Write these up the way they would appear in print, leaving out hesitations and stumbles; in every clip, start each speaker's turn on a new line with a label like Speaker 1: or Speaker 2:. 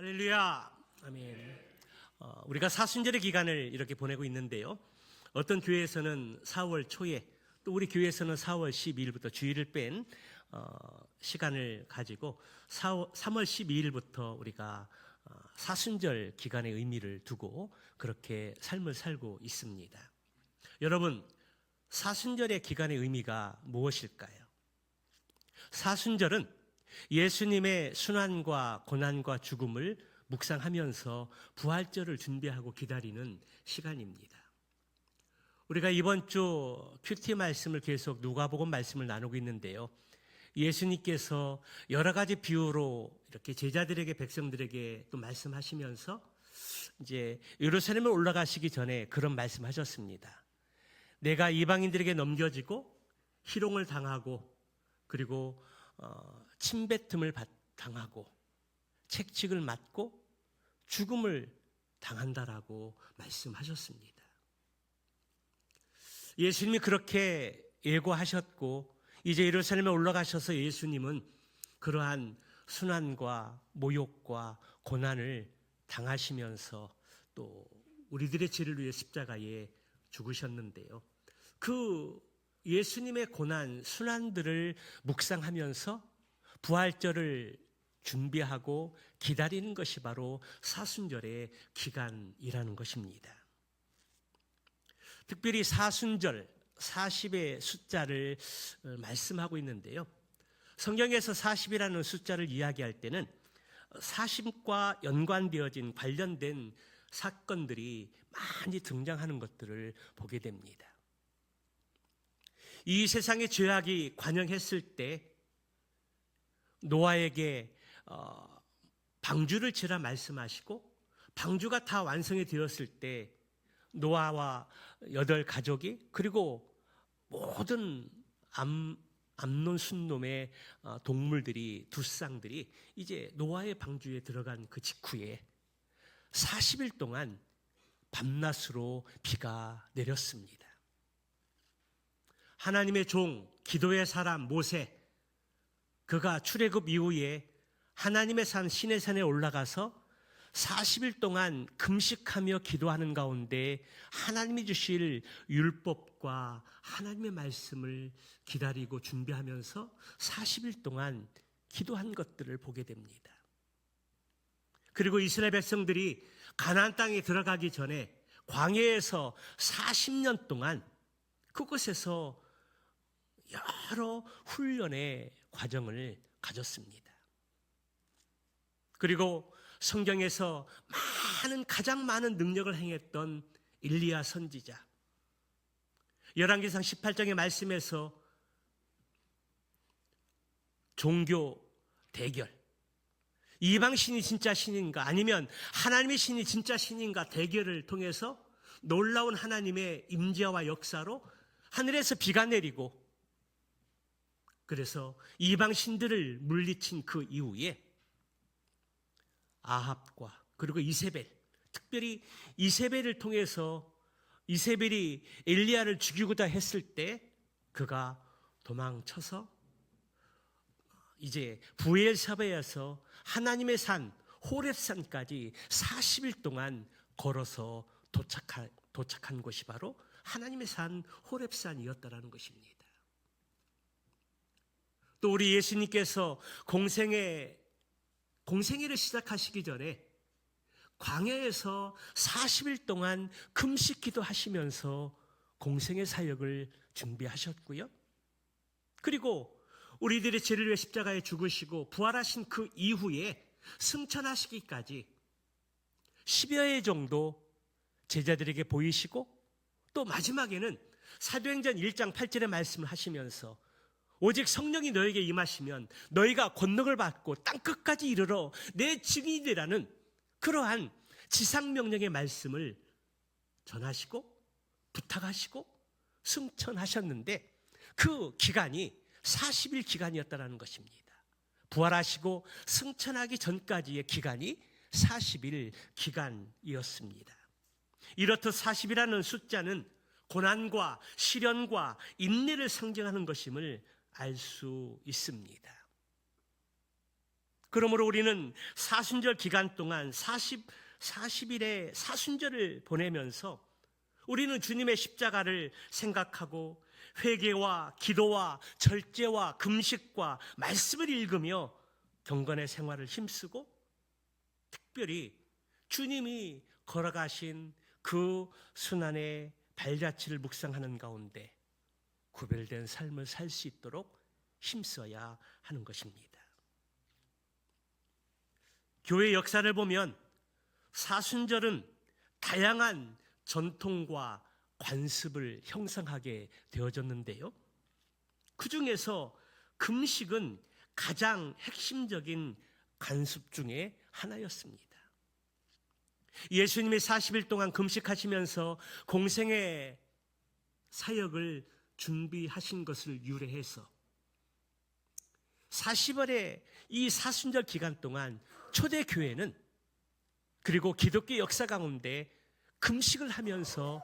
Speaker 1: 할렐루야. 아멘. 우리가 사순절의 기간을 이렇게 보내고 있는데요. 어떤 교회에서는 4월 초에, 또 우리 교회에서는 4월 12일부터 주일을 뺀 시간을 가지고 3월 12일부터 우리가 사순절 기간의 의미를 두고 그렇게 삶을 살고 있습니다. 여러분, 사순절의 기간의 의미가 무엇일까요? 사순절은 예수님의 순환과 고난과 죽음을 묵상하면서 부활절을 준비하고 기다리는 시간입니다. 우리가 이번 주 큐티 말씀을 계속 누가복음 말씀을 나누고 있는데요. 예수님께서 여러 가지 비유로 이렇게 제자들에게, 백성들에게 또 말씀하시면서 이제 예루살렘에 올라가시기 전에 그런 말씀하셨습니다. 내가 이방인들에게 넘겨지고 희롱을 당하고 그리고 침뱉음을 당하고 채찍을 맞고 죽음을 당한다라고 말씀하셨습니다. 예수님이 그렇게 예고하셨고 이제 예루살렘에 올라가셔서 예수님은 그러한 순환과 모욕과 고난을 당하시면서 또 우리들의 죄를 위해 십자가에 죽으셨는데요. 그 예수님의 고난, 순환들을 묵상하면서 부활절을 준비하고 기다리는 것이 바로 사순절의 기간이라는 것입니다. 특별히 사순절, 40의 숫자를 말씀하고 있는데요. 성경에서 40이라는 숫자를 이야기할 때는 40과 연관되어진 관련된 사건들이 많이 등장하는 것들을 보게 됩니다. 이 세상의 죄악이 관영했을 때 노아에게 방주를 지라 말씀하시고 방주가 다 완성이 되었을 때 노아와 8가족이 그리고 모든 암놈 순놈의 동물들이, 두쌍들이 이제 노아의 방주에 들어간 그 직후에 40일 동안 밤낮으로 비가 내렸습니다. 하나님의 종, 기도의 사람 모세, 그가 출애굽 이후에 하나님의 산 시내산에 올라가서 40일 동안 금식하며 기도하는 가운데 하나님이 주실 율법과 하나님의 말씀을 기다리고 준비하면서 40일 동안 기도한 것들을 보게 됩니다. 그리고 이스라엘 백성들이 가나안 땅에 들어가기 전에 광야에서 40년 동안 그곳에서 여러 훈련의 과정을 가졌습니다. 그리고 성경에서 가장 많은 능력을 행했던 엘리야 선지자, 열왕기상 18장의 말씀에서 종교 대결, 이방 신이 진짜 신인가 아니면 하나님의 신이 진짜 신인가 대결을 통해서 놀라운 하나님의 임재와 역사로 하늘에서 비가 내리고 그래서 이방 신들을 물리친 그 이후에 아합과 그리고 이세벨, 특별히 이세벨을 통해서 이세벨이 엘리야를 죽이고자 했을 때 그가 도망쳐서 이제 부엘사바에서 하나님의 산 호렙산까지 40일 동안 걸어서 도착한 곳이 바로 하나님의 산 호렙산이었다라는 것입니다. 또 우리 예수님께서 공생애를 시작하시기 전에 광야에서 40일 동안 금식 기도하시면서 공생애 사역을 준비하셨고요. 그리고 우리들의 죄를 위해 십자가에 죽으시고 부활하신 그 이후에 승천하시기까지 10여회 정도 제자들에게 보이시고 또 마지막에는 사도행전 1장 8절의 말씀을 하시면서 오직 성령이 너에게 임하시면 너희가 권능을 받고 땅끝까지 이르러 내 증인이라는 그러한 지상명령의 말씀을 전하시고 부탁하시고 승천하셨는데 그 기간이 40일 기간이었다는 것입니다. 부활하시고 승천하기 전까지의 기간이 40일 기간이었습니다. 이렇듯 40이라는 숫자는 고난과 시련과 인내를 상징하는 것임을 알 수 있습니다. 그러므로 우리는 사순절 기간 동안 40일의 사순절을 보내면서 우리는 주님의 십자가를 생각하고 회개와 기도와 절제와 금식과 말씀을 읽으며 경건의 생활을 힘쓰고, 특별히 주님이 걸어가신 그 순환의 발자취를 묵상하는 가운데 구별된 삶을 살 수 있도록 힘써야 하는 것입니다. 교회 역사를 보면 사순절은 다양한 전통과 관습을 형성하게 되어졌는데요, 그 중에서 금식은 가장 핵심적인 관습 중에 하나였습니다. 예수님이 40일 동안 금식하시면서 공생의 사역을 준비하신 것을 유래해서 40월의 이 사순절 기간 동안 초대교회는, 그리고 기독교 역사 가운데 금식을 하면서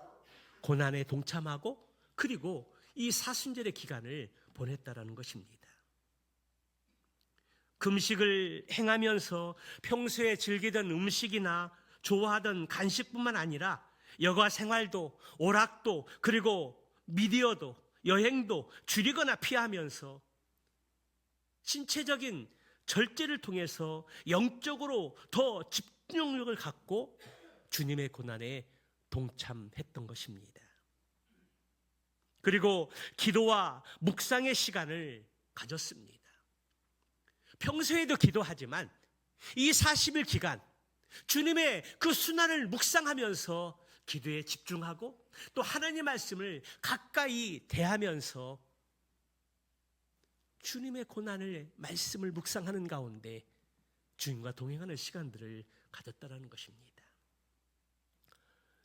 Speaker 1: 고난에 동참하고, 그리고 이 사순절의 기간을 보냈다라는 것입니다. 금식을 행하면서 평소에 즐기던 음식이나 좋아하던 간식뿐만 아니라 여가 생활도, 오락도, 그리고 미디어도, 여행도 줄이거나 피하면서 신체적인 절제를 통해서 영적으로 더 집중력을 갖고 주님의 고난에 동참했던 것입니다. 그리고 기도와 묵상의 시간을 가졌습니다. 평소에도 기도하지만 이 40일 기간 주님의 그 순환을 묵상하면서 기도에 집중하고, 또 하나님의 말씀을 가까이 대하면서 주님의 고난을, 말씀을 묵상하는 가운데 주님과 동행하는 시간들을 가졌다는 것입니다.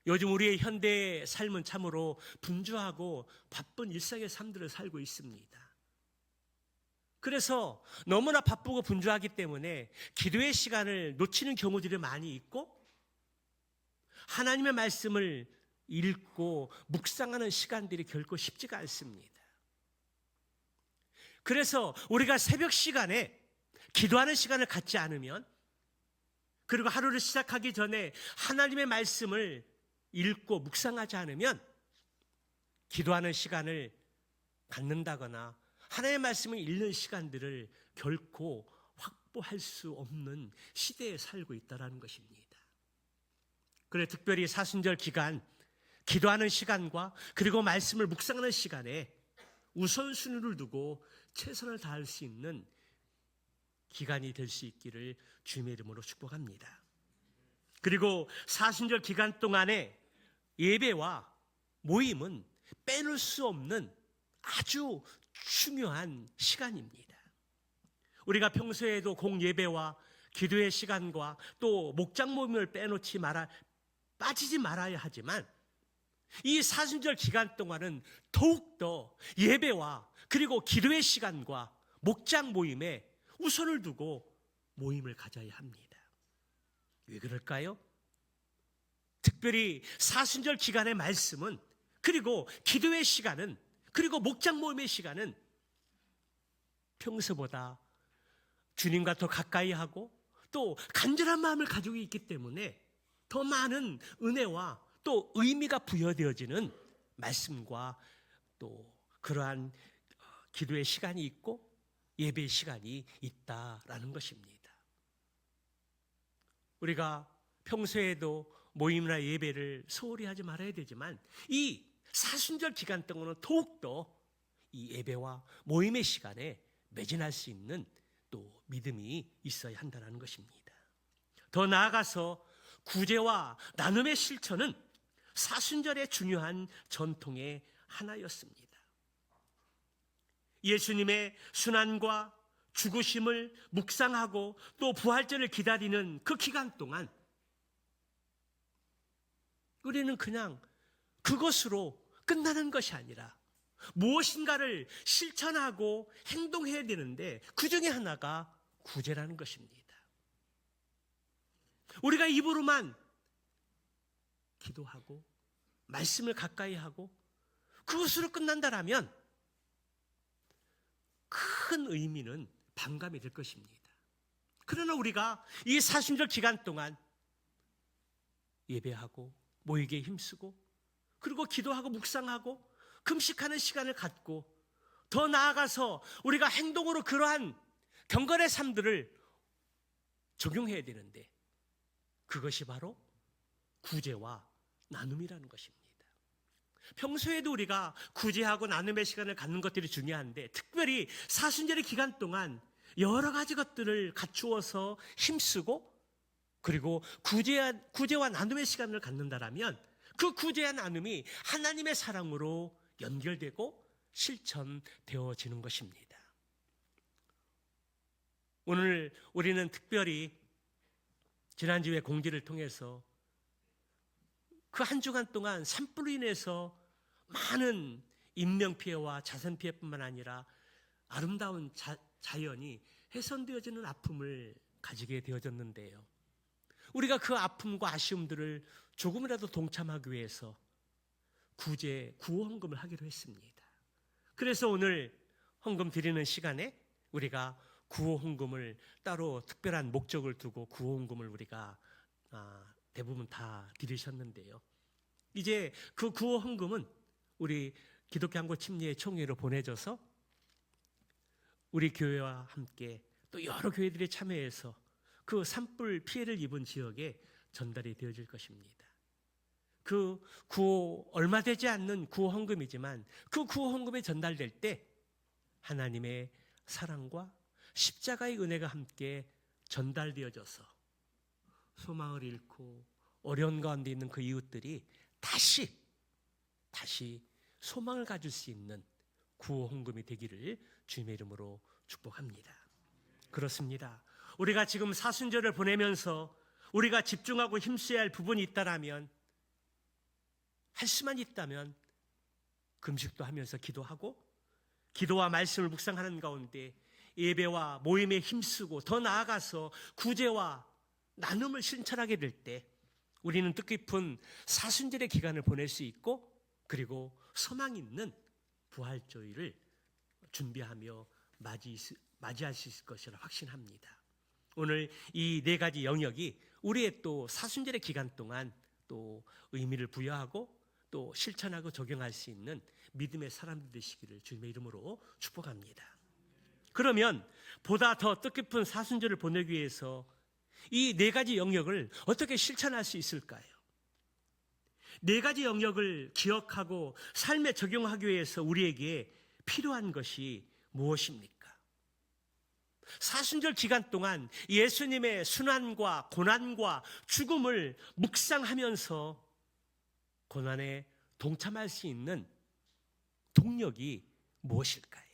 Speaker 1: 요즘 우리의 현대의 삶은 참으로 분주하고 바쁜 일상의 삶들을 살고 있습니다. 그래서 너무나 바쁘고 분주하기 때문에 기도의 시간을 놓치는 경우들이 많이 있고, 하나님의 말씀을 읽고 묵상하는 시간들이 결코 쉽지가 않습니다. 그래서 우리가 새벽 시간에 기도하는 시간을 갖지 않으면, 그리고 하루를 시작하기 전에 하나님의 말씀을 읽고 묵상하지 않으면 기도하는 시간을 갖는다거나 하나님의 말씀을 읽는 시간들을 결코 확보할 수 없는 시대에 살고 있다는 것입니다. 그래, 특별히 사순절 기간 기도하는 시간과 그리고 말씀을 묵상하는 시간에 우선순위를 두고 최선을 다할 수 있는 기간이 될 수 있기를 주님의 이름으로 축복합니다. 그리고 사순절 기간 동안에 예배와 모임은 빼놓을 수 없는 아주 중요한 시간입니다. 우리가 평소에도 공예배와 기도의 시간과 또 목장 모임을 빠지지 말아야 하지만, 이 사순절 기간 동안은 더욱더 예배와 그리고 기도의 시간과 목장 모임에 우선을 두고 모임을 가져야 합니다. 왜 그럴까요? 특별히 사순절 기간의 말씀은, 그리고 기도의 시간은, 그리고 목장 모임의 시간은 평소보다 주님과 더 가까이 하고 또 간절한 마음을 가지고 있기 때문에 더 많은 은혜와 또 의미가 부여되어지는 말씀과 또 그러한 기도의 시간이 있고 예배의 시간이 있다라는 것입니다. 우리가 평소에도 모임이나 예배를 소홀히 하지 말아야 되지만, 이 사순절 기간 동안은 더욱더 이 예배와 모임의 시간에 매진할 수 있는 또 믿음이 있어야 한다는 것입니다. 더 나아가서 구제와 나눔의 실천은 사순절의 중요한 전통의 하나였습니다. 예수님의 순환과 죽으심을 묵상하고 또 부활절을 기다리는 그 기간 동안 우리는 그냥 그것으로 끝나는 것이 아니라 무엇인가를 실천하고 행동해야 되는데, 그 중에 하나가 구제라는 것입니다. 우리가 입으로만 기도하고 말씀을 가까이 하고 그것으로 끝난다라면 큰 의미는 반감이 될 것입니다. 그러나 우리가 이 사순절 기간 동안 예배하고 모이기에 힘쓰고 그리고 기도하고 묵상하고 금식하는 시간을 갖고 더 나아가서 우리가 행동으로 그러한 경건의 삶들을 적용해야 되는데 그것이 바로 구제와 나눔이라는 것입니다. 평소에도 우리가 구제하고 나눔의 시간을 갖는 것들이 중요한데 특별히 사순절의 기간 동안 여러 가지 것들을 갖추어서 힘쓰고 그리고 구제와 나눔의 시간을 갖는다라면 그 구제와 나눔이 하나님의 사랑으로 연결되고 실천되어지는 것입니다. 오늘 우리는 특별히 지난주에 공지를 통해서 그 한 주간 동안 산불로 인해서 많은 인명피해와 자선피해뿐만 아니라 아름다운 자연이 훼손되어지는 아픔을 가지게 되어졌는데요. 우리가 그 아픔과 아쉬움들을 조금이라도 동참하기 위해서 구호 헌금을 하기로 했습니다. 그래서 오늘 헌금 드리는 시간에 우리가 구호 헌금을 따로 특별한 목적을 두고 구호 헌금을 우리가 대부분 다 드리셨는데요. 이제 그 구호 헌금은 우리 기독교 한국 침례의 총회로 보내져서 우리 교회와 함께 또 여러 교회들이 참여해서 그 산불 피해를 입은 지역에 전달이 되어질 것입니다. 그 구호 얼마 되지 않는 구호 헌금이지만 그 구호 헌금에 전달될 때 하나님의 사랑과 십자가의 은혜가 함께 전달되어져서 소망을 잃고 어려운 가운데 있는 그 이웃들이 다시 소망을 가질 수 있는 구호 헌금이 되기를 주님의 이름으로 축복합니다. 그렇습니다. 우리가 지금 사순절을 보내면서 우리가 집중하고 힘써야 할 부분이 있다라면 할 수만 있다면 금식도 하면서 기도하고 기도와 말씀을 묵상하는 가운데 예배와 모임에 힘쓰고 더 나아가서 구제와 나눔을 실천하게 될 때 우리는 뜻깊은 사순절의 기간을 보낼 수 있고 그리고 소망 있는 부활주의를 준비하며 맞이할 수 있을 것이라 확신합니다. 오늘 이 네 가지 영역이 우리의 또 사순절의 기간 동안 또 의미를 부여하고 또 실천하고 적용할 수 있는 믿음의 사람들 되시기를 주님의 이름으로 축복합니다. 그러면 보다 더 뜻깊은 사순절을 보내기 위해서 이 네 가지 영역을 어떻게 실천할 수 있을까요? 네 가지 영역을 기억하고 삶에 적용하기 위해서 우리에게 필요한 것이 무엇입니까? 사순절 기간 동안 예수님의 순환과 고난과 죽음을 묵상하면서 고난에 동참할 수 있는 동력이 무엇일까요?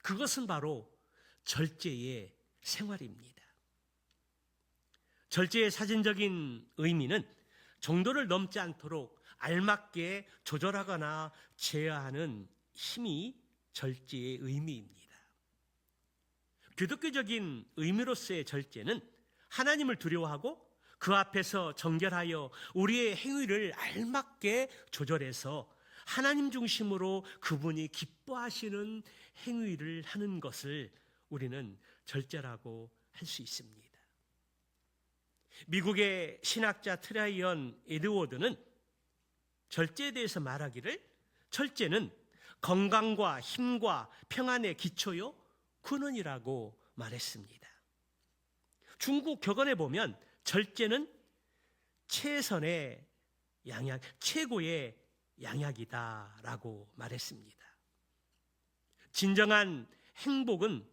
Speaker 1: 그것은 바로 절제의 생활입니다. 절제의 사전적인 의미는 정도를 넘지 않도록 알맞게 조절하거나 제어하는 힘이 절제의 의미입니다. 기독교적인 의미로서의 절제는 하나님을 두려워하고 그 앞에서 정결하여 우리의 행위를 알맞게 조절해서 하나님 중심으로 그분이 기뻐하시는 행위를 하는 것을 우리는 절제라고 할 수 있습니다. 미국의 신학자 트라이언 에드워드는 절제에 대해서 말하기를 절제는 건강과 힘과 평안의 기초요 근원이라고 말했습니다. 중국 격언에 보면 절제는 최선의 양약, 최고의 양약이다라고 말했습니다. 진정한 행복은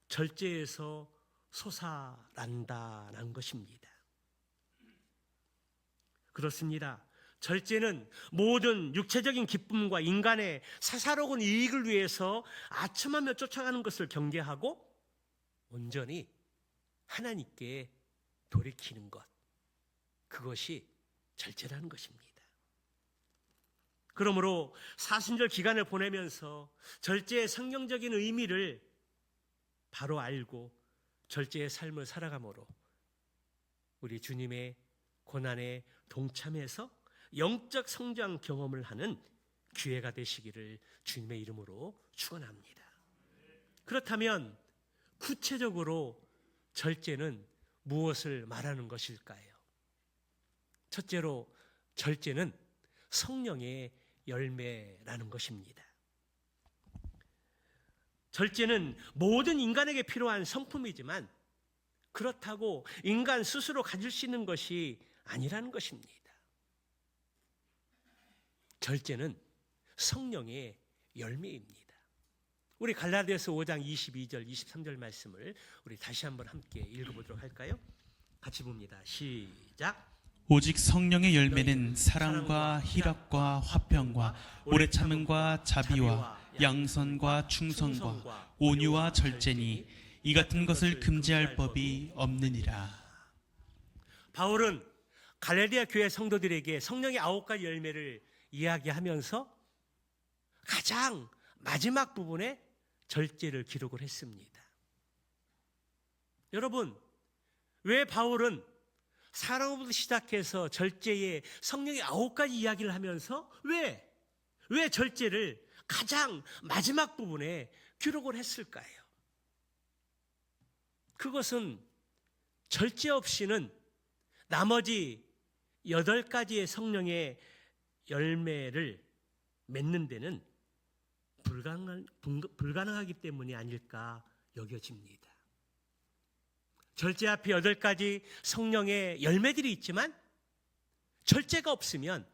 Speaker 1: 절제에서 솟아난다는 것입니다. 그렇습니다. 절제는 모든 육체적인 기쁨과 인간의 사사로운 이익을 위해서 아첨하며 쫓아가는 것을 경계하고 온전히 하나님께 돌이키는 것, 그것이 절제라는 것입니다. 그러므로 사순절 기간을 보내면서 절제의 성경적인 의미를 바로 알고 절제의 삶을 살아감으로 우리 주님의 고난에 동참해서 영적 성장 경험을 하는 기회가 되시기를 주님의 이름으로 축원합니다. 그렇다면 구체적으로 절제는 무엇을 말하는 것일까요? 첫째로 절제는 성령의 열매라는 것입니다. 절제는 모든 인간에게 필요한 성품이지만 그렇다고 인간 스스로 가질 수 있는 것이 아니라는 것입니다. 절제는 성령의 열매입니다. 우리 갈라디아서 5장 22절, 23절 말씀을 우리 다시 한번 함께 읽어보도록 할까요? 같이 봅니다. 시작.
Speaker 2: 오직 성령의 열매는 사랑과 희락과 화평과 오래 참음과 자비와 양선과 충성과 온유와 절제니 이 같은 것을 금지할 법이 없느니라.
Speaker 1: 바울은 갈라디아 교회 성도들에게 성령의 9가지 열매를 이야기하면서 가장 마지막 부분에 절제를 기록을 했습니다. 여러분, 왜 바울은 사랑으로부터 시작해서 절제의 성령의 9가지 이야기를 하면서 왜 절제를 가장 마지막 부분에 기록을 했을까요? 그것은 절제 없이는 나머지 8가지의 성령의 열매를 맺는 데는 불가능하기 때문이 아닐까 여겨집니다. 절제 앞에 8가지 성령의 열매들이 있지만 절제가 없으면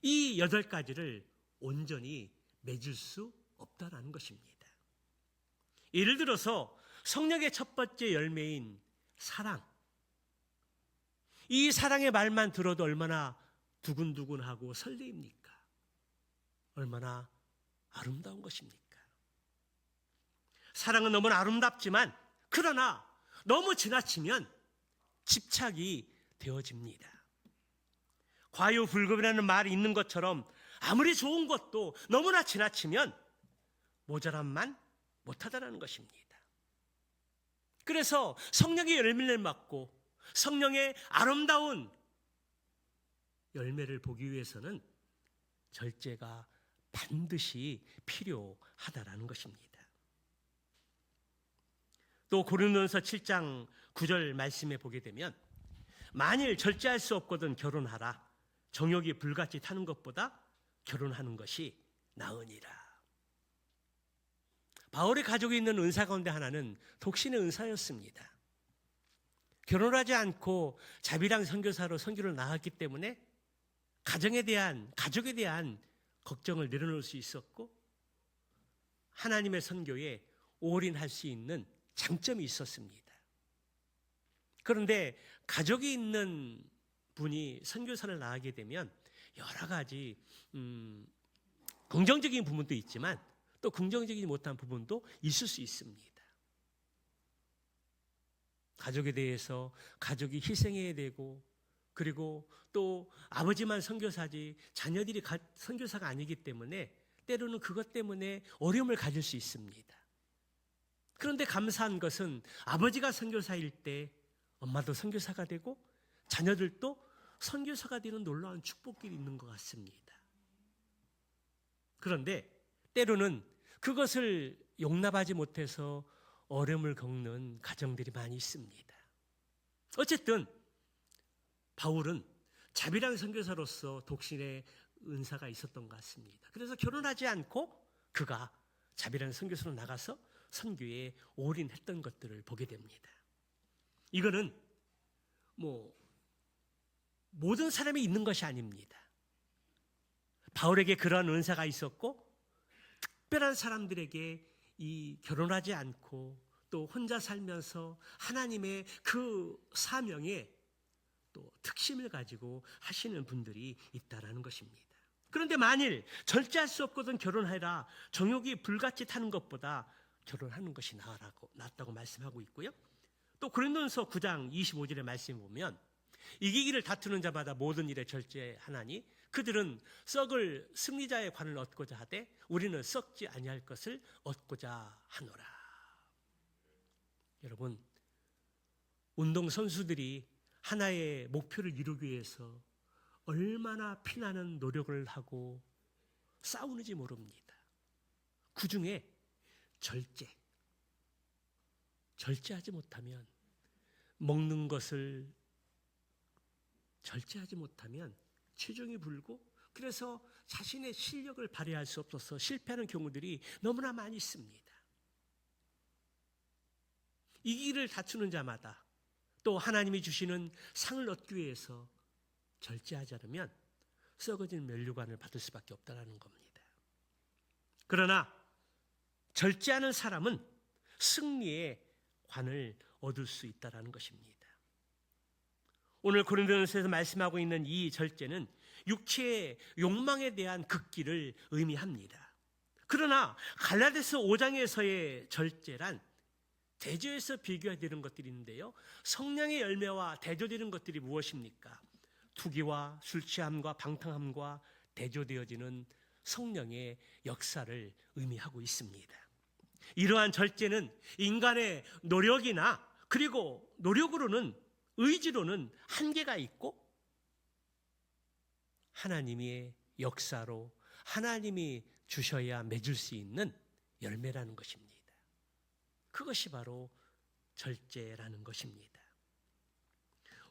Speaker 1: 이 8가지를 온전히 맺을 수 없다는 것입니다. 예를 들어서 성령의 첫 번째 열매인 사랑. 이 사랑의 말만 들어도 얼마나 두근두근하고 설레입니까? 얼마나 아름다운 것입니까? 사랑은 너무나 아름답지만 그러나 너무 지나치면 집착이 되어집니다. 과유불급이라는 말이 있는 것처럼 아무리 좋은 것도 너무나 지나치면 모자람만 못하다는 것입니다. 그래서 성령의 열매를 맡고 성령의 아름다운 열매를 보기 위해서는 절제가 반드시 필요하다라는 것입니다. 또 고린도전서 7장 9절 말씀에 보게 되면 만일 절제할 수 없거든 결혼하라. 정욕이 불같이 타는 것보다 결혼하는 것이 나으니라. 바울의 가족에 있는 은사 가운데 하나는 독신의 은사였습니다. 결혼하지 않고 자비랑 선교사로 선교를 나갔기 때문에 가족에 대한 걱정을 내려놓을 수 있었고 하나님의 선교에 올인할 수 있는 장점이 있었습니다. 그런데 가족이 있는 분이 선교사를 나가게 되면 여러 가지 긍정적인 부분도 있지만 또 긍정적이지 못한 부분도 있을 수 있습니다. 가족에 대해서 가족이 희생해야 되고 그리고 또 아버지만 선교사지 자녀들이 선교사가 아니기 때문에 때로는 그것 때문에 어려움을 가질 수 있습니다. 그런데 감사한 것은 아버지가 선교사일 때 엄마도 선교사가 되고 자녀들도 선교사가 되는 놀라운 축복들이 있는 것 같습니다. 그런데 때로는 그것을 용납하지 못해서 어려움을 겪는 가정들이 많이 있습니다. 어쨌든 바울은 자비랑 선교사로서 독신의 은사가 있었던 것 같습니다. 그래서 결혼하지 않고 그가 자비랑 선교사로 나가서 선교에 올인했던 것들을 보게 됩니다. 이거는 모든 사람이 있는 것이 아닙니다. 바울에게 그러한 은사가 있었고 특별한 사람들에게 이 결혼하지 않고 또 혼자 살면서 하나님의 그 사명에 또 특심을 가지고 하시는 분들이 있다라는 것입니다. 그런데 만일 절제할 수 없거든 결혼해라. 정욕이 불같이 타는 것보다 결혼하는 것이 낫다고 말씀하고 있고요. 또 고린도전서 9장 25절의 말씀을 보면 이기기를 다투는 자마다 모든 일에 절제하나니 그들은 썩을 승리자의 관을 얻고자 하되 우리는 썩지 아니할 것을 얻고자 하노라. 여러분, 운동선수들이 하나의 목표를 이루기 위해서 얼마나 피나는 노력을 하고 싸우는지 모릅니다. 그 중에 절제하지 못하면, 먹는 것을 절제하지 못하면 체중이 불고, 그래서 자신의 실력을 발휘할 수 없어서 실패하는 경우들이 너무나 많이 있습니다. 이 길을 다투는 자마다 또 하나님이 주시는 상을 얻기 위해서 절제하지 않으면 썩어진 면류관을 받을 수밖에 없다는 겁니다. 그러나 절제하는 사람은 승리의 관을 얻을 수 있다는 것입니다. 오늘 고린도전서에서 말씀하고 있는 이 절제는 육체의 욕망에 대한 극기를 의미합니다. 그러나 갈라디아서 5장에서의 절제란 대조해서 비교되는 것들이 있는데요, 성령의 열매와 대조되는 것들이 무엇입니까? 투기와 술 취함과 방탕함과 대조되어지는 성령의 역사를 의미하고 있습니다. 이러한 절제는 인간의 노력이나, 그리고 노력으로는, 의지로는 한계가 있고, 하나님의 역사로 하나님이 주셔야 맺을 수 있는 열매라는 것입니다. 그것이 바로 절제라는 것입니다.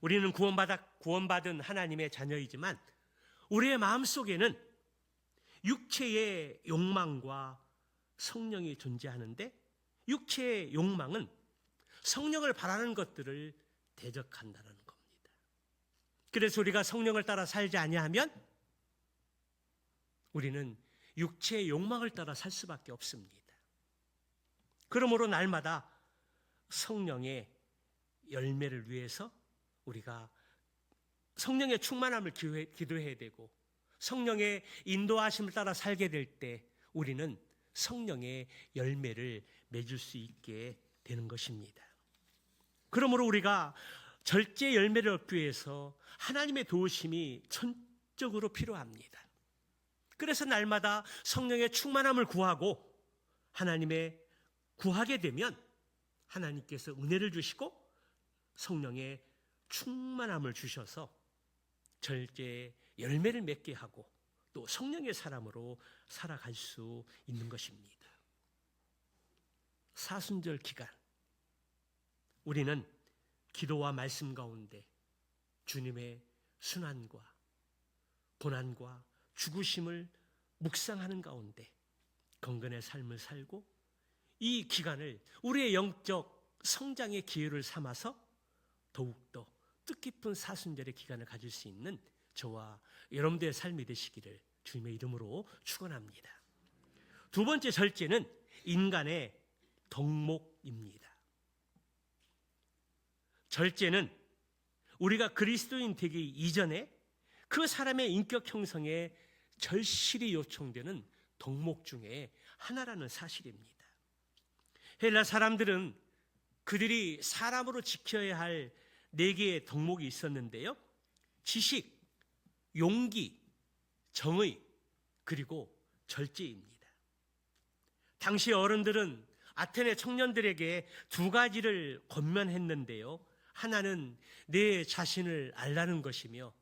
Speaker 1: 우리는 구원받은 하나님의 자녀이지만 우리의 마음속에는 육체의 욕망과 성령이 존재하는데, 육체의 욕망은 성령을 바라는 것들을 대적한다는 겁니다. 그래서 우리가 성령을 따라 살지 아니하면 우리는 육체의 욕망을 따라 살 수밖에 없습니다. 그러므로 날마다 성령의 열매를 위해서 우리가 성령의 충만함을 기도해야 되고, 성령의 인도하심을 따라 살게 될 때 우리는 성령의 열매를 맺을 수 있게 되는 것입니다. 그러므로 우리가 절제 열매를 얻기 위해서 하나님의 도우심이 전적으로 필요합니다. 그래서 날마다 성령의 충만함을 구하고, 하나님의 구하게 되면 하나님께서 은혜를 주시고 성령의 충만함을 주셔서 절제의 열매를 맺게 하고 또 성령의 사람으로 살아갈 수 있는 것입니다. 사순절 기간, 우리는 기도와 말씀 가운데 주님의 순환과 고난과 죽으심을 묵상하는 가운데 건건의 삶을 살고, 이 기간을 우리의 영적 성장의 기회를 삼아서 더욱더 뜻깊은 사순절의 기간을 가질 수 있는 저와 여러분들의 삶이 되시기를 주님의 이름으로 축원합니다. 두 번째 절제는 인간의 덕목입니다. 절제는 우리가 그리스도인 되기 이전에 그 사람의 인격 형성에 절실히 요청되는 덕목 중에 하나라는 사실입니다. 헬라 사람들은 그들이 사람으로 지켜야 할 4개의 덕목이 있었는데요, 지식, 용기, 정의, 그리고 절제입니다. 당시 어른들은 아테네 청년들에게 2가지를 권면했는데요, 하나는 내 자신을 알라는 것이며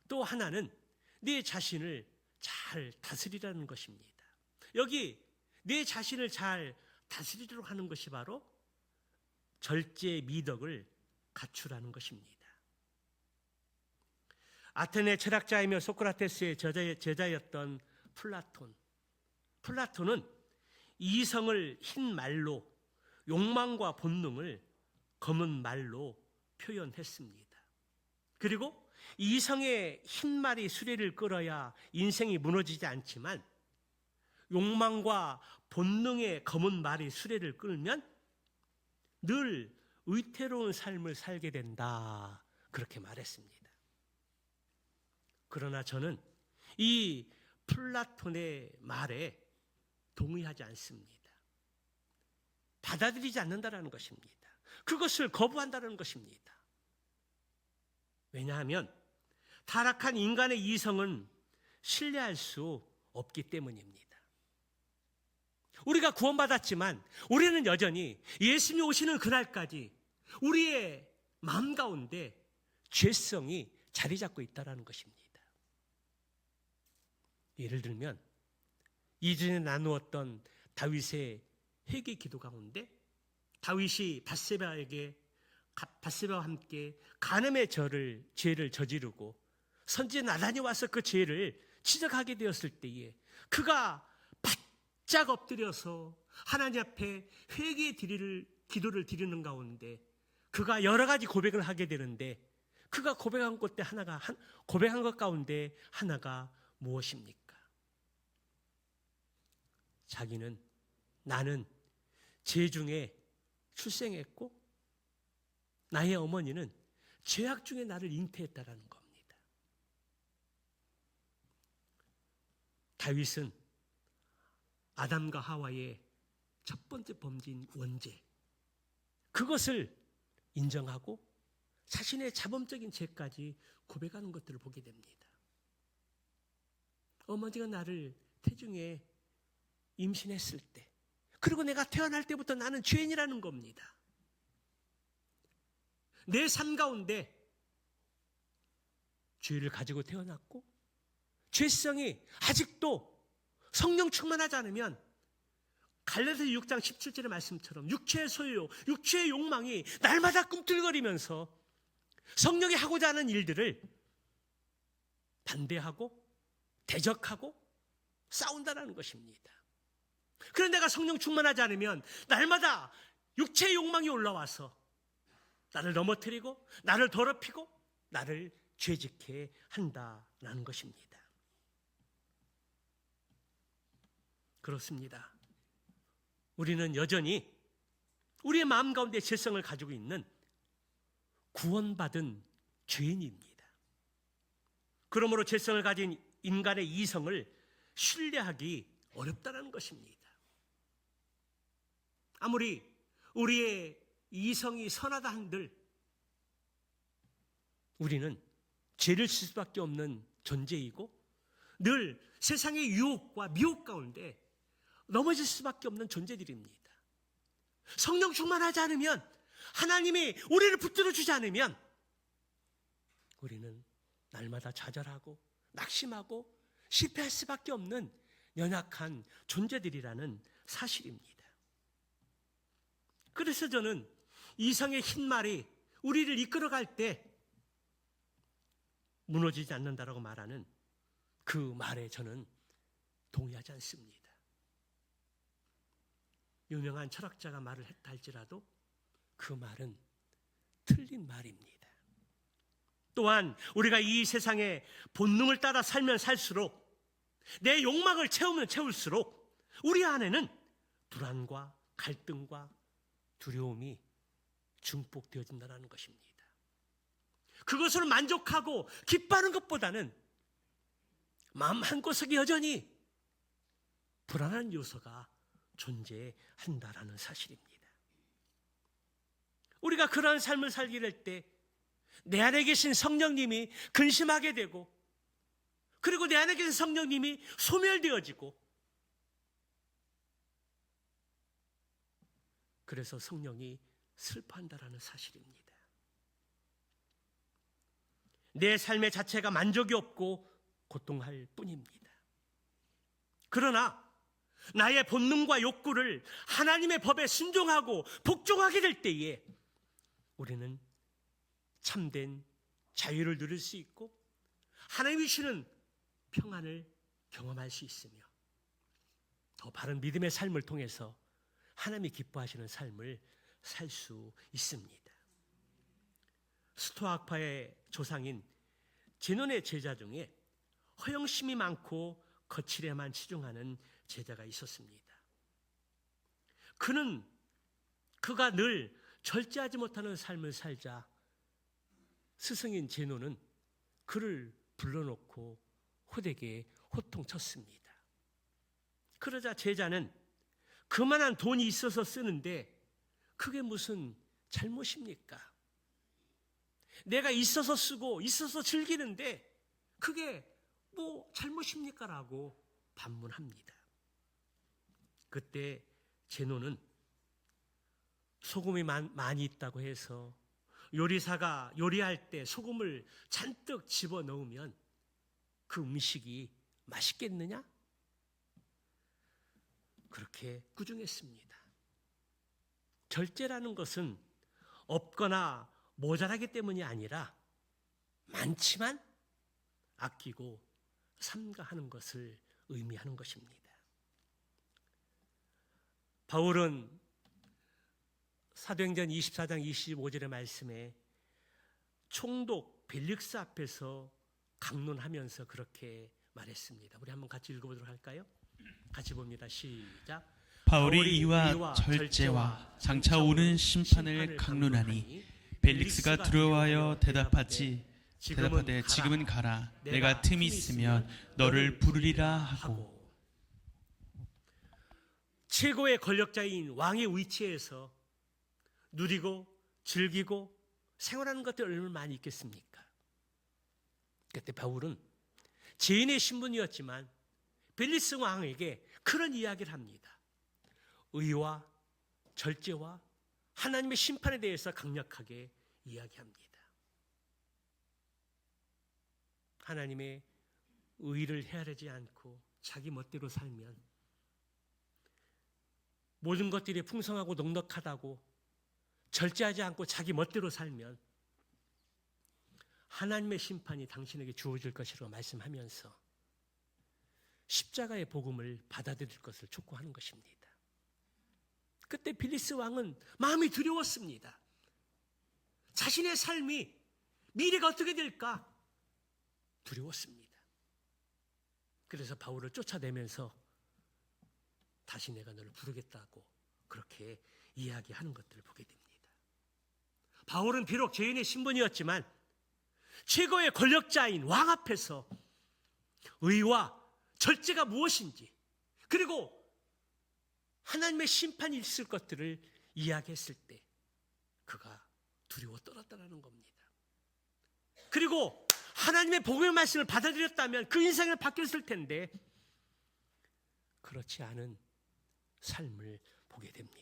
Speaker 1: 또 하나는 내 자신을 잘 다스리라는 것입니다. 여기 내 자신을 잘 다스리도록 하는 것이 바로 절제 미덕을 갖추라는 것입니다. 아테네 철학자이며 소크라테스의 제자였던 플라톤은 이성을 흰 말로, 욕망과 본능을 검은 말로 표현했습니다. 그리고 이성의 흰 말이 수레를 끌어야 인생이 무너지지 않지만 욕망과 본능의 검은 말이 수레를 끌면 늘 의태로운 삶을 살게 된다, 그렇게 말했습니다. 그러나 저는 이 플라톤의 말에 동의하지 않습니다. 받아들이지 않는다는 것입니다. 그것을 거부한다는 것입니다. 왜냐하면 타락한 인간의 이성은 신뢰할 수 없기 때문입니다. 우리가 구원받았지만 우리는 여전히 예수님이 오시는 그날까지 우리의 마음 가운데 죄성이 자리 잡고 있다는 것입니다. 예를 들면 이전에 나누었던 다윗의 회개 기도 가운데 다윗이 밧세바와 함께 간음의 죄를 저지르고 선지 나단이 와서 그 죄를 지적하게 되었을 때에 그가 바짝 엎드려서 하나님 앞에 회개의 기도를 드리는 가운데 그가 여러 가지 고백을 하게 되는데 그가 고백한 것 가운데 하나가 무엇입니까? 나는 죄 중에 출생했고 나의 어머니는 죄악 중에 나를 잉태했다라는 겁니다. 다윗은 아담과 하와의 첫 번째 범죄인 원죄, 그것을 인정하고 자신의 자범적인 죄까지 고백하는 것들을 보게 됩니다. 어머니가 나를 태중에 임신했을 때, 그리고 내가 태어날 때부터 나는 죄인이라는 겁니다. 내 삶 가운데 죄를 가지고 태어났고 죄성이 아직도 성령 충만하지 않으면 갈라디아서 6장 17절의 말씀처럼 육체의 소유, 육체의 욕망이 날마다 꿈틀거리면서 성령이 하고자 하는 일들을 반대하고 대적하고 싸운다는 것입니다. 그런데 내가 성령 충만하지 않으면 날마다 육체의 욕망이 올라와서 나를 넘어뜨리고 나를 더럽히고 나를 죄짓게 한다라는 것입니다. 그렇습니다. 우리는 여전히 우리의 마음 가운데 죄성을 가지고 있는 구원받은 죄인입니다. 그러므로 죄성을 가진 인간의 이성을 신뢰하기 어렵다는 것입니다. 아무리 우리의 이성이 선하다 한들 우리는 죄를 질 수밖에 없는 존재이고 늘 세상의 유혹과 미혹 가운데 넘어질 수밖에 없는 존재들입니다. 성령 충만하지 않으면, 하나님이 우리를 붙들어 주지 않으면 우리는 날마다 좌절하고 낙심하고 실패할 수밖에 없는 연약한 존재들이라는 사실입니다. 그래서 저는 이성의 흰 말이 우리를 이끌어갈 때 무너지지 않는다라고 말하는 그 말에 저는 동의하지 않습니다. 유명한 철학자가 말을 했다 할지라도 그 말은 틀린 말입니다. 또한 우리가 이 세상의 본능을 따라 살면 살수록, 내 욕망을 채우면 채울수록 우리 안에는 불안과 갈등과 두려움이 증폭되어진다는 것입니다. 그것으로 만족하고 기뻐하는 것보다는 마음 한구석에 여전히 불안한 요소가 존재한다라는 사실입니다. 우리가 그러한 삶을 살게 될 때 내 안에 계신 성령님이 근심하게 되고, 그리고 내 안에 계신 성령님이 소멸되어지고, 그래서 성령이 슬퍼한다라는 사실입니다. 내 삶의 자체가 만족이 없고 고통할 뿐입니다. 그러나 나의 본능과 욕구를 하나님의 법에 순종하고 복종하게 될 때에 우리는 참된 자유를 누릴 수 있고 하나님이 주시는 평안을 경험할 수 있으며 더 바른 믿음의 삶을 통해서 하나님이 기뻐하시는 삶을 살 수 있습니다. 스토아파의 조상인 제논의 제자 중에 허영심이 많고 거칠에만 치중하는 제자가 있었습니다. 그가 늘 절제하지 못하는 삶을 살자 스승인 제논은 그를 불러놓고 호되게 호통쳤습니다. 그러자 제자는 그만한 돈이 있어서 쓰는데 그게 무슨 잘못입니까? 내가 있어서 쓰고 있어서 즐기는데 그게 뭐 잘못입니까? 라고 반문합니다. 그때 제논은 소금이 많이 있다고 해서 요리사가 요리할 때 소금을 잔뜩 집어넣으면 그 음식이 맛있겠느냐? 그렇게 꾸중했습니다. 절제라는 것은 없거나 모자라기 때문이 아니라 많지만 아끼고 삼가하는 것을 의미하는 것입니다. 바울은 사도행전 24장 25절의 말씀에 총독 벨릭스 앞에서 강론하면서 그렇게 말했습니다. 우리 한번 같이 읽어보도록 할까요? 같이 봅니다. 시작.
Speaker 2: 바울이 이와 절제와 장차 오는 심판을 강론하니 벨릭스가 두려워하여 대답하되 지금은 가라. 내가 틈이 있으면 너를 부르리라 하고.
Speaker 1: 최고의 권력자인 왕의 위치에서 누리고 즐기고 생활하는 것들 얼마나 많이 있겠습니까? 그때 바울은 죄인의 신분이었지만 벨릭스 왕에게 그런 이야기를 합니다. 의와 절제와 하나님의 심판에 대해서 강력하게 이야기합니다. 하나님의 의를 헤아리지 않고 자기 멋대로 살면 모든 것들이 풍성하고 넉넉하다고 절제하지 않고 자기 멋대로 살면 하나님의 심판이 당신에게 주어질 것이라고 말씀하면서 십자가의 복음을 받아들일 것을 촉구하는 것입니다. 그때 벨릭스 왕은 마음이 두려웠습니다. 자신의 삶이 미래가 어떻게 될까 두려웠습니다. 그래서 바울을 쫓아내면서 다시 내가 너를 부르겠다고 그렇게 이야기하는 것들을 보게 됩니다. 바울은 비록 죄인의 신분이었지만 최고의 권력자인 왕 앞에서 의와 절제가 무엇인지 그리고 하나님의 심판이 있을 것들을 이야기했을 때 그가 두려워 떨었다는 겁니다. 그리고 하나님의 복음의 말씀을 받아들였다면 그 인생이 바뀌었을 텐데 그렇지 않은 삶을 보게 됩니다.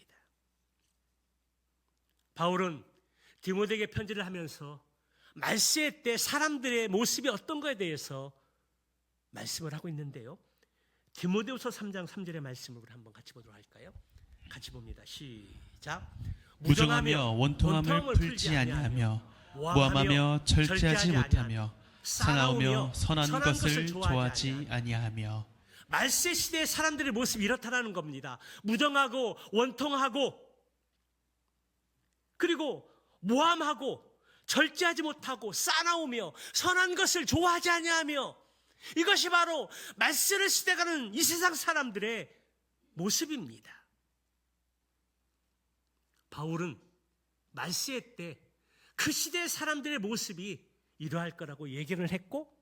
Speaker 1: 바울은 디모데에게 편지를 하면서 말세 때 사람들의 모습이 어떤 거에 대해서 말씀을 하고 있는데요. 디모데후서 3장 3절의 말씀을 우리 한번 같이 보도록 할까요? 같이 봅니다. 시작.
Speaker 2: 무정하며 원통함을 풀지 아니하며 모함하며 절제하지 못하며 사나우며 선한 것을 좋아하지 아니하며.
Speaker 1: 말세 시대의 사람들의 모습이 이렇다라는 겁니다. 무정하고 원통하고 그리고 모함하고 절제하지 못하고 싸나우며 선한 것을 좋아하지 아니하며 이것이 바로 말세를 시대가는 이 세상 사람들의 모습입니다. 바울은 말세 때 그 시대의 사람들의 모습이 이러할 거라고 얘기를 했고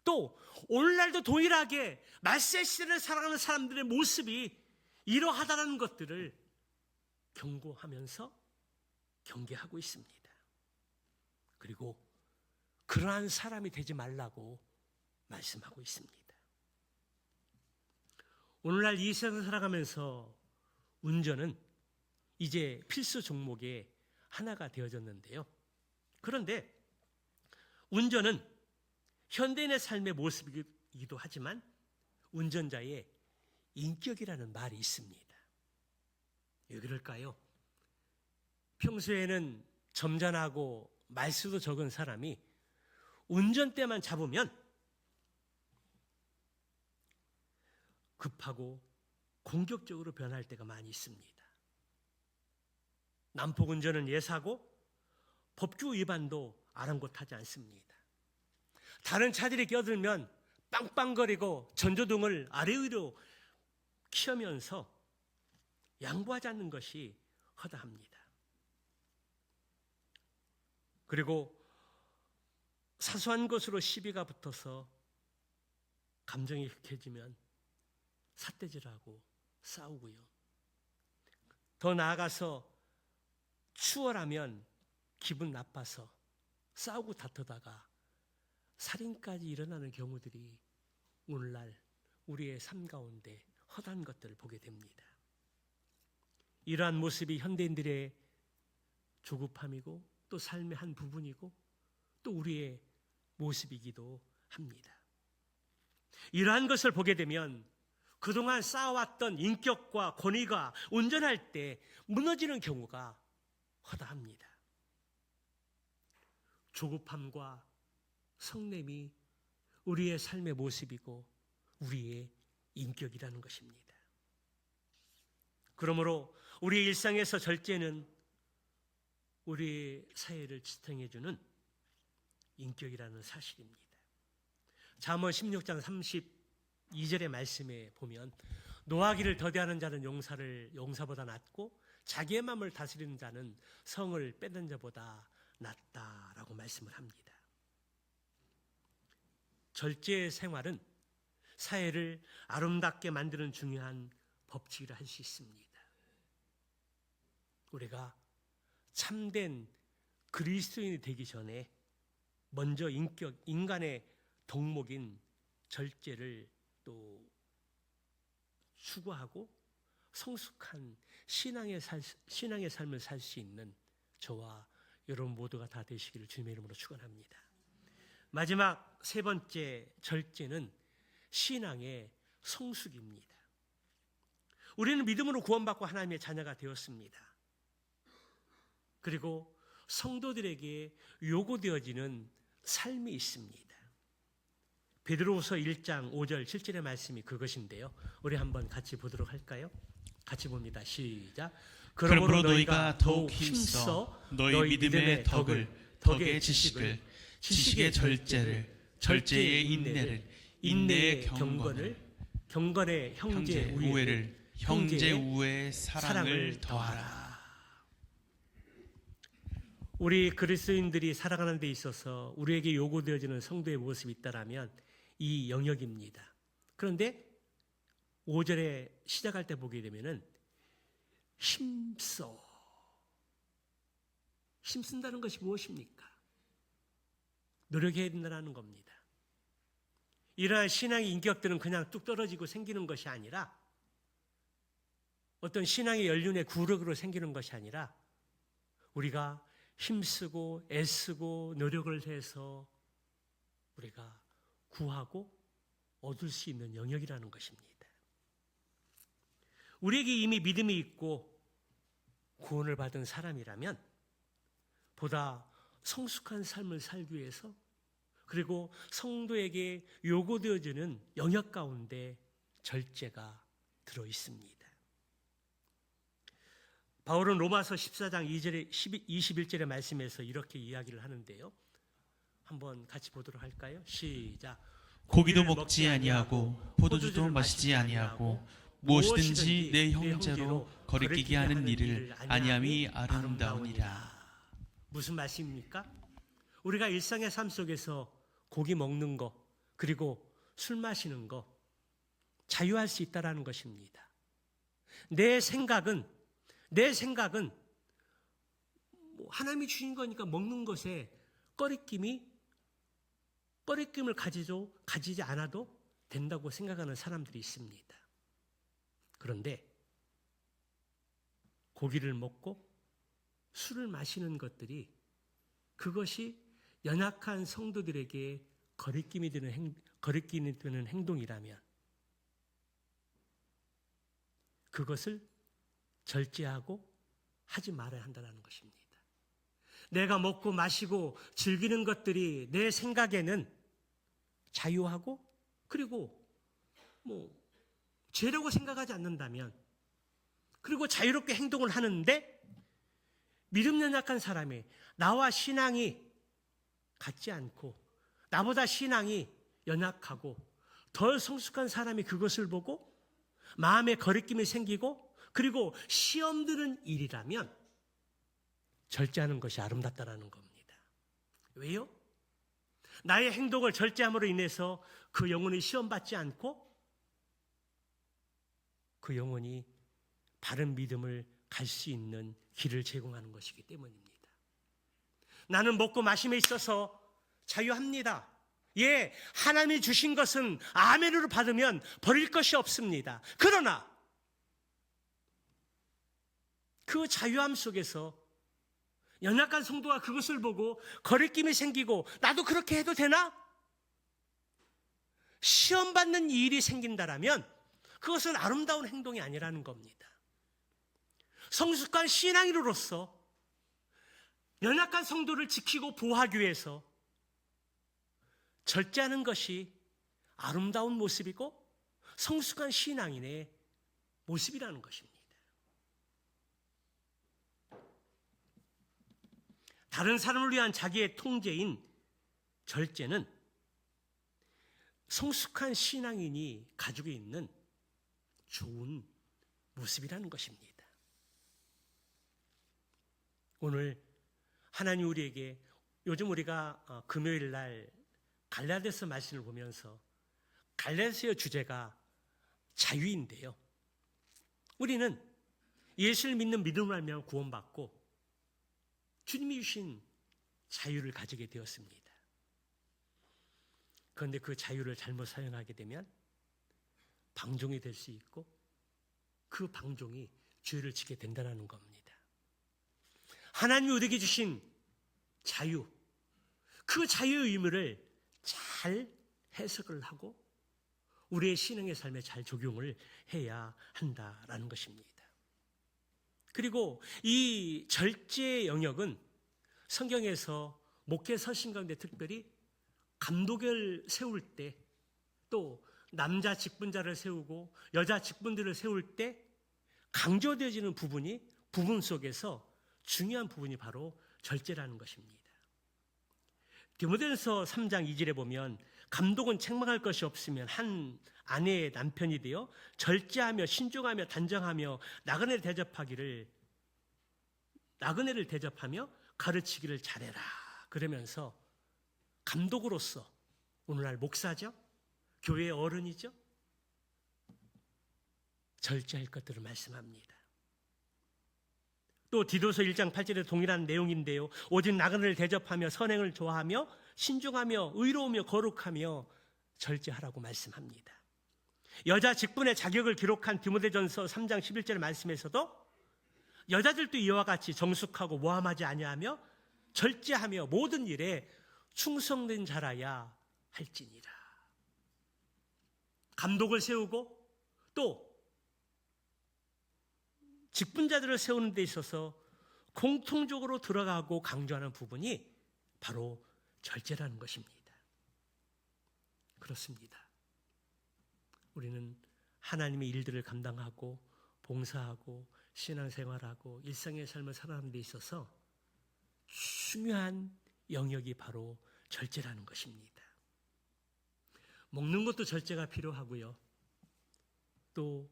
Speaker 1: 또 오늘날도 동일하게 말세 시대를 살아가는 사람들의 모습이 이러하다는 것들을 경고하면서 경계하고 있습니다. 그리고 그러한 사람이 되지 말라고 말씀하고 있습니다. 오늘날 이 세상을 살아가면서 운전은 이제 필수 종목의 하나가 되어졌는데요. 그런데 운전은 현대인의 삶의 모습이기도 하지만 운전자의 인격이라는 말이 있습니다. 왜 그럴까요? 평소에는 점잖하고 말수도 적은 사람이 운전대만 잡으면 급하고 공격적으로 변할 때가 많이 있습니다. 난폭 운전은 예사고 법규 위반도 아랑곳하지 않습니다. 다른 차들이 껴들면 빵빵거리고 전조등을 아래 위로 키우면서 양보하지 않는 것이 허다합니다. 그리고 사소한 것으로 시비가 붙어서 감정이 격해지면 삿대질하고 싸우고요. 더 나아가서 추월하면 기분 나빠서 싸우고 다투다가 살인까지 일어나는 경우들이 오늘날 우리의 삶 가운데 허다한 것들을 보게 됩니다. 이러한 모습이 현대인들의 조급함이고 또 삶의 한 부분이고 또 우리의 모습이기도 합니다. 이러한 것을 보게 되면 그동안 쌓아왔던 인격과 권위가 온전할 때 무너지는 경우가 허다합니다. 조급함과 성냄이 우리의 삶의 모습이고 우리의 인격이라는 것입니다. 그러므로 우리 일상에서 절제는 우리 사회를 지탱해주는 인격이라는 사실입니다. 잠언 16장 32절의 말씀에 보면 노하기를 더디하는 자는 용사보다 낫고 자기의 마음을 다스리는 자는 성을 뺏는 자보다 낫다라고 말씀을 합니다. 절제의 생활은 사회를 아름답게 만드는 중요한 법칙이라 할 수 있습니다. 우리가 참된 그리스도인이 되기 전에 먼저 인간의 덕목인 절제를 또 추구하고 성숙한 신앙의 삶을 살 수 있는 저와 여러분 모두가 다 되시기를 주님의 이름으로 축원합니다. 마지막 세 번째 절제는 신앙의 성숙입니다. 우리는 믿음으로 구원받고 하나님의 자녀가 되었습니다. 그리고 성도들에게 요구되어지는 삶이 있습니다. 베드로후서 1장 5절 7절의 말씀이 그것인데요. 우리 한번 같이 보도록 할까요? 같이 봅니다. 시작.
Speaker 2: 그러므로 너희가 더욱 힘써 너희 믿음의 덕의 지식을, 지식의 절제를, 절제의 인내를, 인내의 경건의 형제 우애를, 형제 우애의 사랑을 더하라.
Speaker 1: 우리 그리스도인들이 살아가는 데 있어서 우리에게 요구되어지는 성도의 모습이 있다라면 이 영역입니다. 그런데 5절에 시작할 때 보게 되면은 힘쓴다는 것이 무엇입니까? 노력해야 된다는 겁니다. 이러한 신앙의 인격들은 그냥 뚝 떨어지고 생기는 것이 아니라 어떤 신앙의 연륜의 구력으로 생기는 것이 아니라 우리가 힘쓰고 애쓰고 노력을 해서 우리가 구하고 얻을 수 있는 영역이라는 것입니다. 우리에게 이미 믿음이 있고 구원을 받은 사람이라면 보다 성숙한 삶을 살기 위해서 그리고 성도에게 요구되어지는 영역 가운데 절제가 들어 있습니다. 바울은 로마서 14장 2절에 21절의 말씀에서 이렇게 이야기를 하는데요. 한번 같이 보도록 할까요? 시작.
Speaker 2: 고기도 먹지 아니하고 포도주도 마시지 아니하고 무엇이든지 내 형제로 거리끼게 하는 일을 아니함이 아름다우니라.
Speaker 1: 무슨 말씀입니까? 우리가 일상의 삶 속에서 고기 먹는 거 그리고 술 마시는 거 자유할 수 있다라는 것입니다. 내 생각은 하나님이 주신 거니까 먹는 것에 꺼리낌을 가지지 않아도 된다고 생각하는 사람들이 있습니다. 그런데 고기를 먹고 술을 마시는 것들이 그것이 연약한 성도들에게 거리낌이 되는 행동이라면 그것을 절제하고 하지 말아야 한다는 것입니다. 내가 먹고 마시고 즐기는 것들이 내 생각에는 자유하고 그리고 죄라고 생각하지 않는다면 그리고 자유롭게 행동을 하는데 믿음 연약한 사람이 나와 신앙이 같지 않고 나보다 신앙이 연약하고 덜 성숙한 사람이 그것을 보고 마음에 거리낌이 생기고 그리고 시험 드는 일이라면 절제하는 것이 아름답다라는 겁니다. 왜요? 나의 행동을 절제함으로 인해서 그 영혼이 시험받지 않고 그 영혼이 바른 믿음을 갈 수 있는 길을 제공하는 것이기 때문입니다. 나는 먹고 마심에 있어서 자유합니다. 예, 하나님이 주신 것은 아멘으로 받으면 버릴 것이 없습니다. 그러나 그 자유함 속에서 연약한 성도가 그것을 보고 거리낌이 생기고 나도 그렇게 해도 되나? 시험받는 일이 생긴다라면 그것은 아름다운 행동이 아니라는 겁니다. 성숙한 신앙인으로서 연약한 성도를 지키고 보호하기 위해서 절제하는 것이 아름다운 모습이고 성숙한 신앙인의 모습이라는 것입니다. 다른 사람을 위한 자기의 통제인 절제는 성숙한 신앙인이 가지고 있는 좋은 모습이라는 것입니다. 오늘 하나님 우리에게 요즘 우리가 금요일 날 갈라디아서 말씀을 보면서 갈라디아서의 주제가 자유인데요. 우리는 예수를 믿는 믿음을 알면 구원받고 주님이 주신 자유를 가지게 되었습니다. 그런데 그 자유를 잘못 사용하게 되면 방종이 될 수 있고 그 방종이 죄를 짓게 된다는 겁니다. 하나님이 우리에게 주신 자유, 그 자유의 의미를 잘 해석을 하고 우리의 신앙의 삶에 잘 적용을 해야 한다라는 것입니다. 그리고 이 절제의 영역은 성경에서 목회 서신 가운데 특별히 감독을 세울 때, 또 남자 직분자를 세우고 여자 직분들을 세울 때 강조되어지는 부분 속에서 중요한 부분이 바로 절제라는 것입니다. 디모데전서 3장 2절에 보면 감독은 책망할 것이 없으면 한 아내의 남편이 되어 절제하며 신중하며 단정하며 나그네를 대접하며 가르치기를 잘해라. 그러면서 감독으로서 오늘날 목사죠, 교회의 어른이죠, 절제할 것들을 말씀합니다. 또 디도서 1장 8절에 동일한 내용인데요. 오직 나그네를 대접하며 선행을 좋아하며 신중하며 의로우며 거룩하며 절제하라고 말씀합니다. 여자 직분의 자격을 기록한 디모데전서 3장 11절 말씀에서도 여자들도 이와 같이 정숙하고 모함하지 아니하며 절제하며 모든 일에 충성된 자라야 할지니라. 감독을 세우고 또 직분자들을 세우는 데 있어서 공통적으로 들어가고 강조하는 부분이 바로 절제라는 것입니다. 그렇습니다. 우리는 하나님의 일들을 감당하고 봉사하고 신앙생활하고 일상의 삶을 살아가는 데 있어서 중요한 영역이 바로 절제라는 것입니다. 먹는 것도 절제가 필요하고요. 또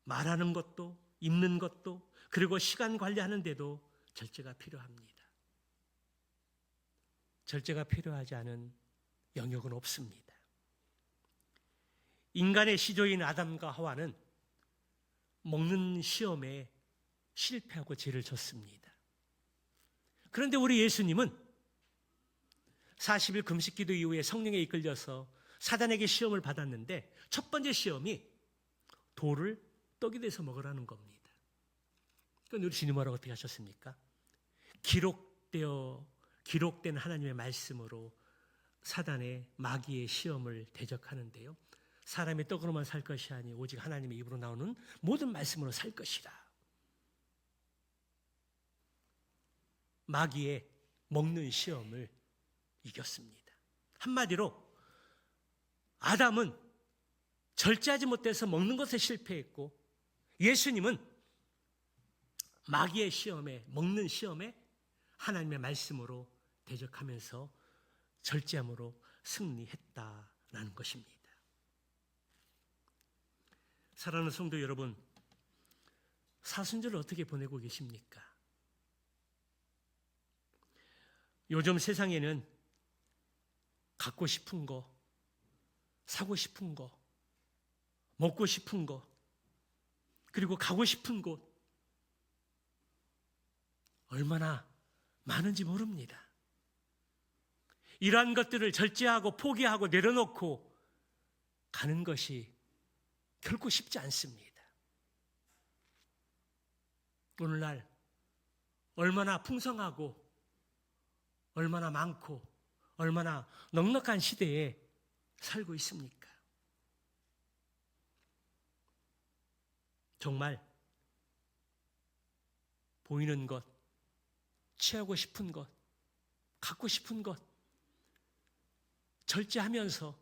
Speaker 1: 말하는 것도, 입는 것도, 그리고 시간 관리하는 데도 절제가 필요합니다. 절제가 필요하지 않은 영역은 없습니다. 인간의 시조인 아담과 하와는 먹는 시험에 실패하고 죄를 졌습니다. 그런데 우리 예수님은 40일 금식기도 이후에 성령에 이끌려서 사단에게 시험을 받았는데 첫 번째 시험이 돌을 떡이 돼서 먹으라는 겁니다. 그런데 우리 주님 뭐라고 어떻게 하셨습니까? 기록된 하나님의 말씀으로 사단의 마귀의 시험을 대적하는데요. 사람의 떡으로만 살 것이 아니 오직 하나님의 입으로 나오는 모든 말씀으로 살 것이라. 마귀의 먹는 시험을 이겼습니다. 한마디로 아담은 절제하지 못해서 먹는 것에 실패했고 예수님은 마귀의 시험에, 먹는 시험에 하나님의 말씀으로 대적하면서 절제함으로 승리했다라는 것입니다. 사랑하는 성도 여러분, 사순절을 어떻게 보내고 계십니까? 요즘 세상에는 갖고 싶은 거, 사고 싶은 거, 먹고 싶은 거, 그리고 가고 싶은 곳 얼마나 많은지 모릅니다. 이러한 것들을 절제하고 포기하고 내려놓고 가는 것이 결코 쉽지 않습니다. 오늘날 얼마나 풍성하고 얼마나 많고 얼마나 넉넉한 시대에 살고 있습니까? 정말 보이는 것, 취하고 싶은 것, 갖고 싶은 것 절제하면서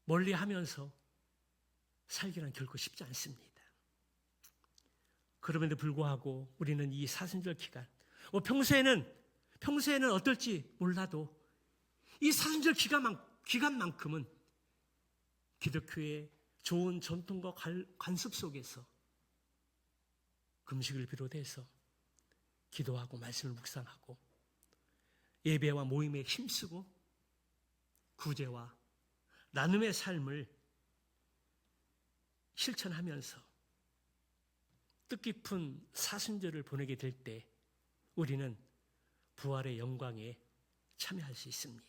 Speaker 1: 멀리하면서 살기란 결코 쉽지 않습니다. 그럼에도 불구하고 우리는 이 사순절 기간, 평소에는 어떨지 몰라도 이 사순절 기간만큼은 기독교의 좋은 전통과 관습 속에서 금식을 비롯해서 기도하고 말씀을 묵상하고 예배와 모임에 힘쓰고 구제와 나눔의 삶을 실천하면서 뜻깊은 사순절을 보내게 될 때 우리는 부활의 영광에 참여할 수 있습니다.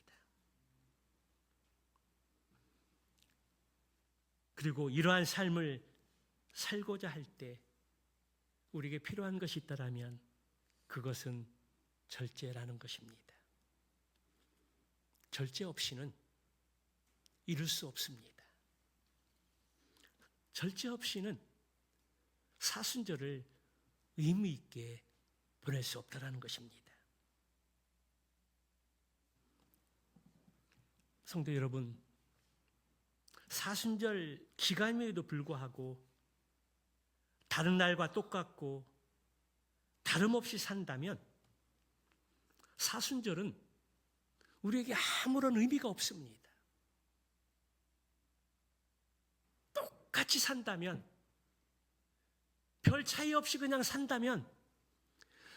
Speaker 1: 그리고 이러한 삶을 살고자 할 때 우리에게 필요한 것이 있다면 그것은 절제라는 것입니다. 절제 없이는 이룰 수 없습니다. 절제 없이는 사순절을 의미 있게 보낼 수 없다는 것입니다. 성도 여러분, 사순절 기간임에도 불구하고 다른 날과 똑같고 다름없이 산다면 사순절은 우리에게 아무런 의미가 없습니다. 똑같이 산다면, 별 차이 없이 그냥 산다면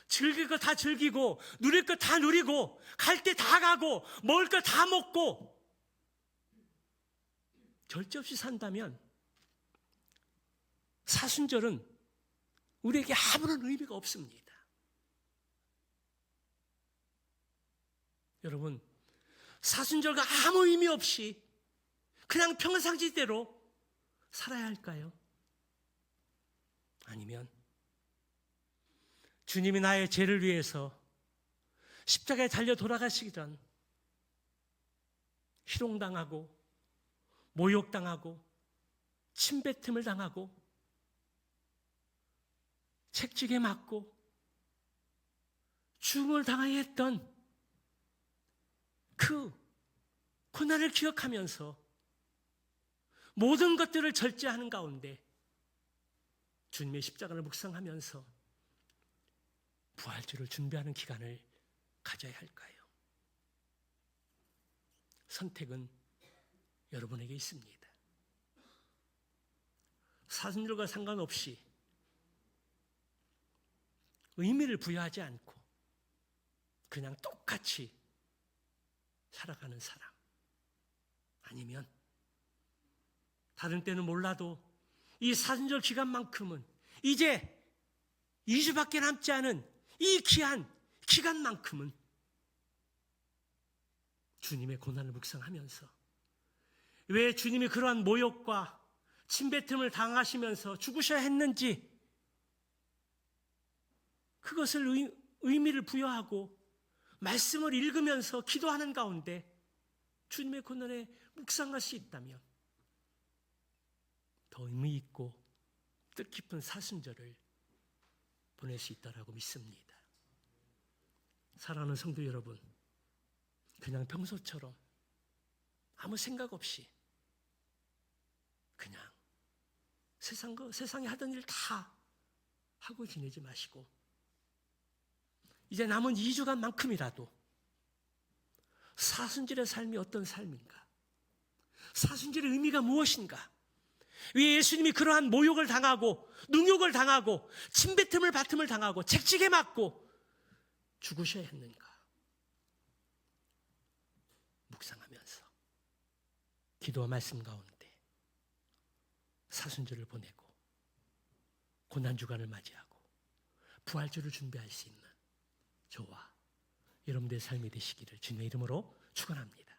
Speaker 1: 즐길 거 다 즐기고 누릴 거 다 누리고 갈 때 다 가고 먹을 거 다 먹고 절제 없이 산다면 사순절은 우리에게 아무런 의미가 없습니다. 여러분, 사순절과 아무 의미 없이 그냥 평상시대로 살아야 할까요? 아니면 주님이 나의 죄를 위해서 십자가에 달려 돌아가시기 전 희롱당하고 모욕당하고 침뱉음을 당하고 책찍에 맞고 죽음을 당하여 했던 그 고난을 기억하면서 모든 것들을 절제하는 가운데 주님의 십자가를 묵상하면서 부활주를 준비하는 기간을 가져야 할까요? 선택은 여러분에게 있습니다. 사순절과 상관없이 의미를 부여하지 않고 그냥 똑같이 살아가는 사람, 아니면 다른 때는 몰라도 이 사순절 기간만큼은 이제 2주밖에 남지 않은 이 귀한 기간만큼은 주님의 고난을 묵상하면서 왜 주님이 그러한 모욕과 침뱉음을 당하시면서 죽으셔야 했는지 그것을 의미를 부여하고 말씀을 읽으면서 기도하는 가운데 주님의 고난에 묵상할 수 있다면 더 의미 있고 뜻깊은 사순절을 보낼 수 있다고 믿습니다. 사랑하는 성도 여러분, 그냥 평소처럼 아무 생각 없이 그냥 세상에 하던 일 다 하고 지내지 마시고 이제 남은 2주간만큼이라도 사순절의 삶이 어떤 삶인가, 사순절의 의미가 무엇인가, 왜 예수님이 그러한 모욕을 당하고 능욕을 당하고 침뱉음을 받음을 당하고 책찍에 맞고 죽으셔야 했는가 묵상하면서 기도와 말씀 가운데 사순절을 보내고 고난주간을 맞이하고 부활주를 준비할 수 있는 저와 여러분들의 삶이 되시기를 주님의 이름으로 축원합니다.